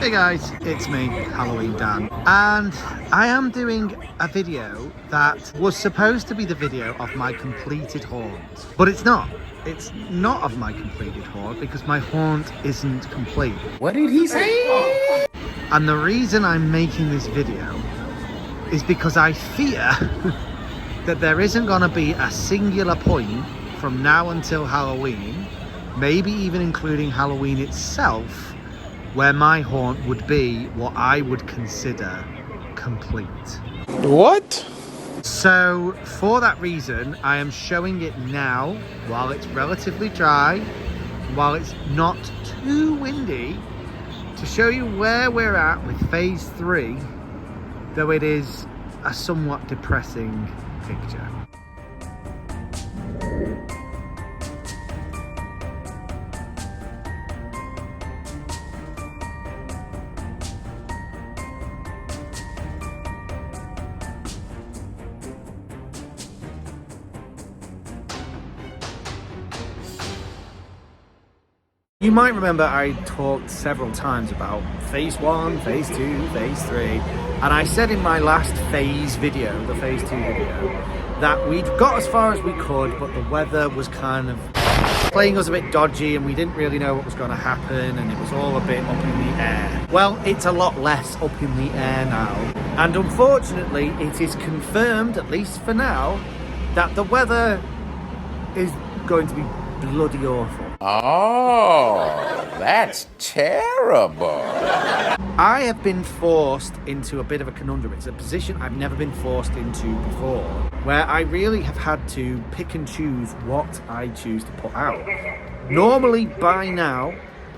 Hey guys, it's me, Halloween Dan, and I am doing a video that was supposed to be the video of my completed haunt, but it's not. It's not of my completed haunt because my haunt isn't complete. What did he say? And the reason I'm making this video is because I fear that there isn't going to be a singular point from now until Halloween, maybe even including Halloween itself, where my haunt would be what I would consider complete. What? So for that reason, I am showing it now while it's relatively dry, while it's not too windy, to show you where we're at with phase 3, though it is a somewhat depressing picture. You might remember I talked several times about phase 1, phase 2, phase 3, and I said in my last phase video, the phase 2 video, that we'd got as far as we could, but the weather was kind of playing us a bit dodgy and we didn't really know what was going to happen and it was all a bit up in the air. Well, it's a lot less up in the air now, and unfortunately it is confirmed, at least for now, that the weather is going to be bloody awful. Oh, that's terrible. I have been forced into a bit of a conundrum. It's a position I've never been forced into before, where I really have had to pick and choose what I choose to put out. Normally, by now,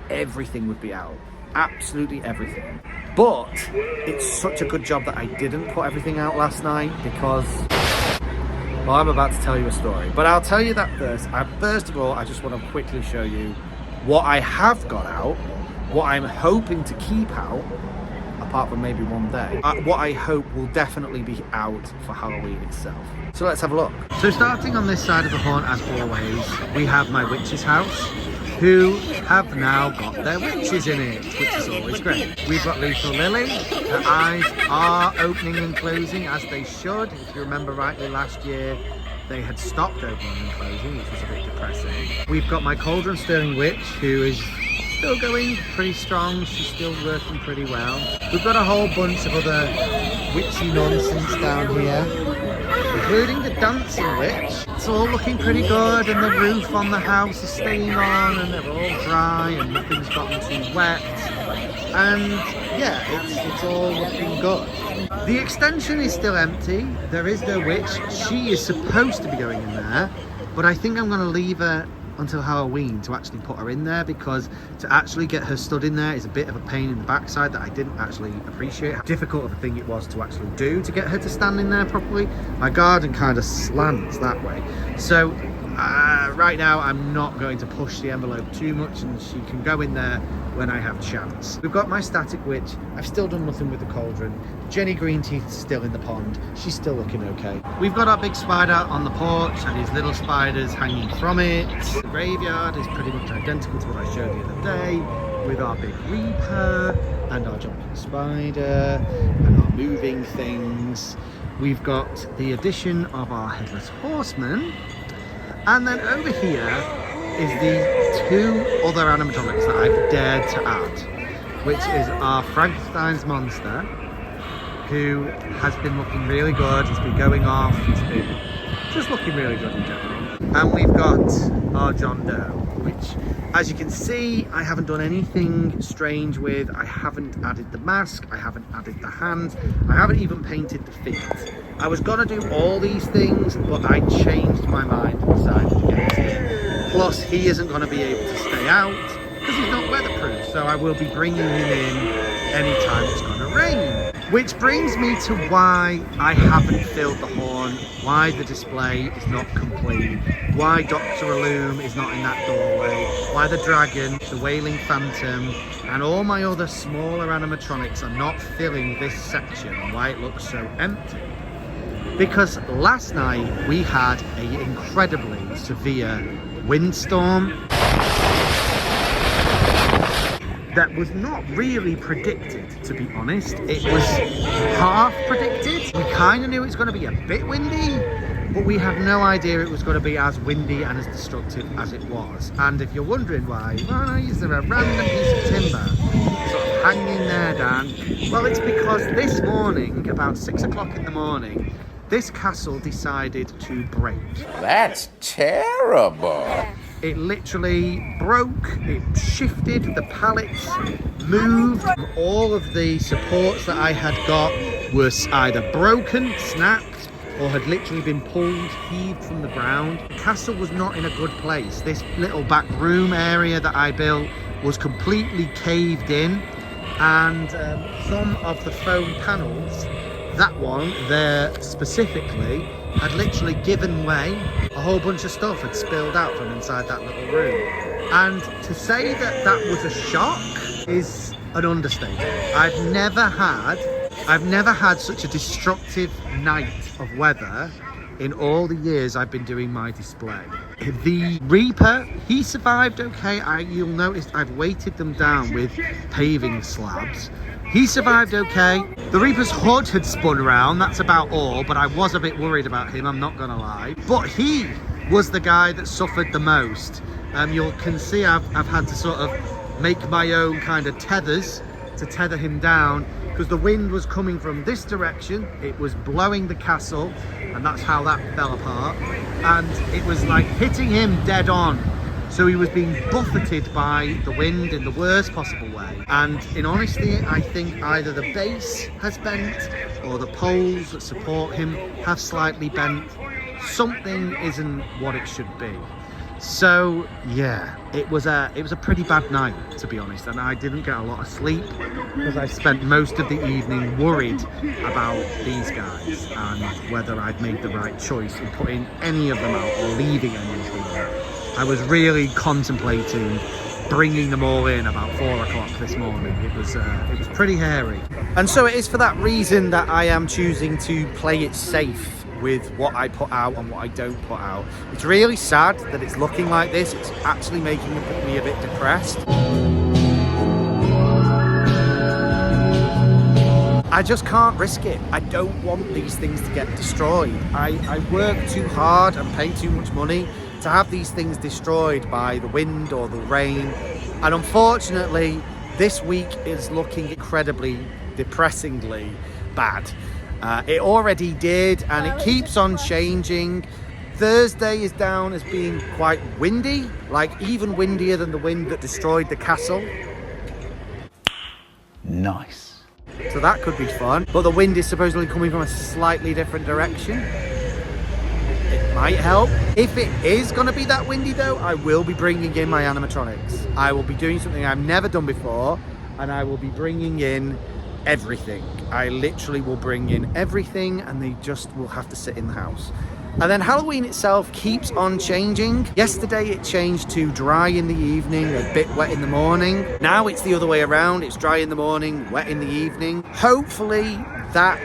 everything would be out. Absolutely everything. But it's such a good job that I didn't put everything out last night because... well, I'm about to tell you a story, but I'll tell you that first. First of all, I just want to quickly show you what I have got out, what I'm hoping to keep out, apart from maybe one day, what I hope will definitely be out for Halloween itself. So let's have a look. So starting on this side of the haunt, as always, we have my witch's house, who have now got their witches in it, which is always great. We've got Lethal Lily. Her eyes are opening and closing as they should. If you remember rightly, last year they had stopped opening and closing, which was a bit depressing. We've got my Cauldron Sterling Witch, who is still going pretty strong. She's still working pretty well. We've got a whole bunch of other witchy nonsense down here, including the Dancing Witch. It's all looking pretty good, and the roof on the house is staying on, and they're all dry, and nothing's gotten too wet. And yeah, it's all looking good. The extension is still empty. There is no witch. She is supposed to be going in there, but I think I'm going to leave her until Halloween to actually put her in there, because to actually get her stood in there is a bit of a pain in the backside that I didn't actually appreciate how difficult of a thing it was to actually do to get her to stand in there properly. My garden kind of slants that way, so right now I'm not going to push the envelope too much, and she can go in there when I have chance. We've got my Static Witch. I've still done nothing with the cauldron. Jenny Greenteeth is still in the pond. She's still looking okay. We've got our big spider on the porch and his little spiders hanging from it. The graveyard is pretty much identical to what I showed the other day, with our big Reaper and our jumping spider and our moving things. We've got the addition of our Headless Horseman. And then over here is the 2 other animatronics that I've dared to add, which is our Frankenstein's monster, who has been looking really good. He's been going off. He's been just looking really good in general. And we've got our John Doe, which, as you can see, I haven't done anything strange with. I haven't added the mask. I haven't added the hands. I haven't even painted the feet. I was gonna do all these things, but I changed my mind and decided to get him in. Plus, he isn't gonna be able to stay out because he's not weatherproof, so I will be bringing him in anytime it's gonna rain. Which brings me to why I haven't filled the horn, why the display is not complete, why Dr. Illume is not in that doorway, why the dragon, the Wailing Phantom, and all my other smaller animatronics are not filling this section, and why it looks so empty. Because last night we had an incredibly severe windstorm. that was not really predicted, to be honest. It was half predicted. We kind of knew it was going to be a bit windy, but we had no idea it was going to be as windy and as destructive as it was. And if you're wondering why is there a random piece of timber sort of hanging there, Dan? Well, it's because this morning, about 6 o'clock in the morning, this castle decided to break. That's terrible. It literally broke, it shifted, the pallets moved. All of the supports that I had got were either broken, snapped, or had literally been pulled, heaved from the ground. The castle was not in a good place. This little back room area that I built was completely caved in, and some of the foam panels, that one there specifically, had literally given way. A whole bunch of stuff had spilled out from inside that little room. And to say that that was a shock is an understatement. I've never had such a destructive night of weather in all the years I've been doing my display. The Reaper, he survived okay. You'll notice I've weighted them down with paving slabs. He survived okay. The Reaper's hood had spun around, that's about all, but I was a bit worried about him, I'm not gonna lie. But he was the guy that suffered the most. You can see I've had to sort of make my own kind of tethers to tether him down, because the wind was coming from this direction, it was blowing the castle, and that's how that fell apart. And it was like hitting him dead on. So he was being buffeted by the wind in the worst possible way. And in honesty, I think either the base has bent or the poles that support him have slightly bent. Something isn't what it should be. So yeah, it was a pretty bad night, to be honest, and I didn't get a lot of sleep because I spent most of the evening worried about these guys and whether I'd made the right choice in putting any of them out or leaving any of them out. I was really contemplating bringing them all in about 4 o'clock this morning. It was pretty hairy. And so it is for that reason that I am choosing to play it safe with what I put out and what I don't put out. It's really sad that it's looking like this. It's actually making me a bit depressed. I just can't risk it. I don't want these things to get destroyed. I work too hard and pay too much money to have these things destroyed by the wind or the rain. And unfortunately, this week is looking incredibly, depressingly bad. It already did, and it keeps on changing. Thursday is down as being quite windy, like even windier than the wind that destroyed the castle. Nice. So that could be fun. But the wind is supposedly coming from a slightly different direction. It might help. If it is going to be that windy though, I will be bringing in my animatronics. I will be doing something I've never done before, and I will be bringing in everything. I literally will bring in everything, and they just will have to sit in the house. And then Halloween itself keeps on changing. Yesterday it changed to dry in the evening, a bit wet in the morning. Now it's the other way around. It's dry in the morning, wet in the evening. Hopefully that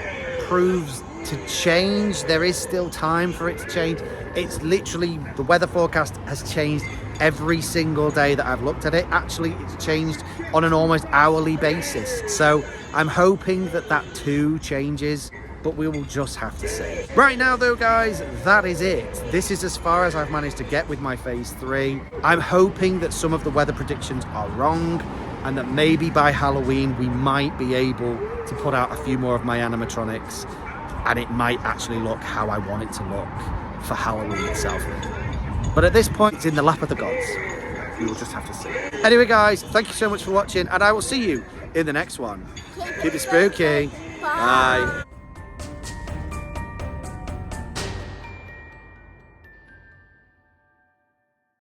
proves to change. There is still time for it to change. It's literally, the weather forecast has changed every single day that I've looked at it. Actually, it's changed on an almost hourly basis. So I'm hoping that that too changes, but we will just have to see. Right now though, guys, that is it. This is as far as I've managed to get with my phase 3. I'm hoping that some of the weather predictions are wrong, and that maybe by Halloween we might be able to put out a few more of my animatronics, and it might actually look how I want it to look for Halloween itself. But at this point, it's in the lap of the gods. We will just have to see. Anyway, guys, thank you so much for watching, and I will see you in the next one. Keep it spooky. Bye.